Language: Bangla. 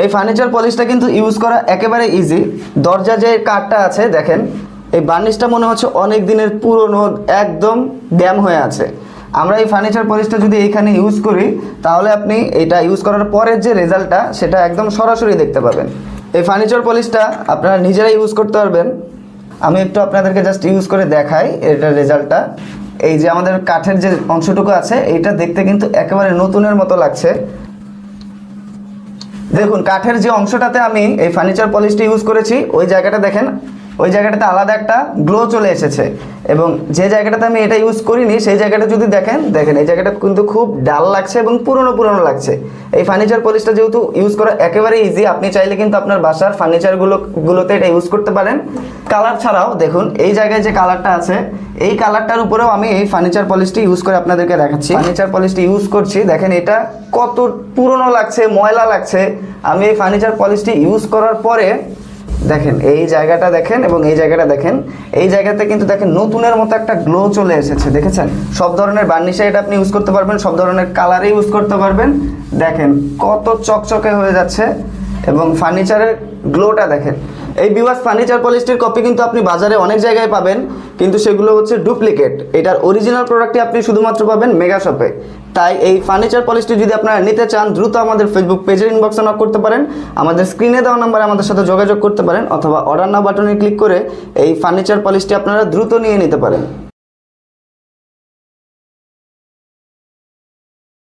এই ফার্নিচার পলিশটা কিন্তু ইউজ করা একেবারে ইজি। দরজা যে কাঠটা আছে দেখেন, এই বার্নিশটা মনে হচ্ছে অনেক দিনের পুরনো, একদম ড্যাম হয়ে আছে। আমরা এই ফার্নিচার পলিশটা যদি এইখানে ইউজ করি, তাহলে আপনি এটা ইউজ করার পরের যে রেজাল্টটা সেটা একদম সরাসরি দেখতে পাবেন। এই ফার্নিচার পলিশটা আপনারা নিজেরাই ইউজ করতে পারবেন। আমি একটু আপনাদেরকে জাস্ট ইউজ করে দেখাই এটার রেজাল্টটা। এই যে আমাদের কাঠের যে অংশটুকু আছে, এইটা দেখতে কিন্তু একেবারে নতুনের মতো লাগছে। দেখুন, কাঠের যে অংশটাতে আমি এই ফার্নিচার পলিশটা ইউজ করেছি, ওই জায়গাটা দেখেন, ওই জায়গাটাতে আলাদা একটা গ্লো চলে এসেছে। এবং যে জায়গাটাতে আমি এটা ইউজ করিনি, সেই জায়গাটা যদি দেখেন এই জায়গাটা কিন্তু খুব ডাল লাগছে এবং পুরনো পুরনো লাগছে। এই ফার্নিচার পলিশটা যেহেতু ইউজ করা একেবারে ইজি, আপনি চাইলে কিন্তু আপনার বাসার ফার্নিচারগুলোতে এটা ইউজ করতে পারেন। কালার ছাড়াও দেখুন, এই জায়গায় যে কালারটা আছে, এই কালারটার উপরেও আমি এই ফার্নিচার পলিশটি ইউজ করে আপনাদেরকে দেখাচ্ছি। ফার্নিচার পলিশটি ইউজ করছি, দেখেন এটা কত পুরনো লাগছে, ময়লা লাগছে। আমি এই ফার্নিচার পলিশটি ইউজ করার পরে দেখেন এই জায়গাটা দেখেন এবং এই জায়গাটা দেখেন, এই জায়গাতে কিন্তু দেখেন নতুনের মতো একটা গ্লো চলে এসেছে, দেখেছেন? সব ধরনের বার্নিশে এটা আপনি ইউজ করতে পারবেন, সব ধরনের কালারে ইউজ করতে পারবেন। দেখেন কত চকচকে হয়ে যাচ্ছে এবং ফার্নিচারের গ্লোটা দেখেন। এই ভিউয়ার্স, ফার্নিচার পলিশটির কপি কিন্তু আপনি বাজারে অনেক জায়গায় পাবেন, কিন্তু সেগুলো হচ্ছে ডুপ্লিকেট। এটার অরিজিনাল প্রোডাক্টটি আপনি শুধুমাত্র পাবেন মেগা শপে। তাই এই ফার্নিচার পলিশটি যদি আপনারা নিতে চান, দ্রুত আমাদের ফেসবুক পেজের ইনবক্সে নক করতে পারেন, আমাদের স্ক্রিনে দেওয়া নাম্বারে আমাদের সাথে যোগাযোগ করতে পারেন, অথবা অর্ডার নাও বাটনে ক্লিক করে এই ফার্নিচার পলিশটি আপনারা দ্রুত নিয়ে নিতে পারেন।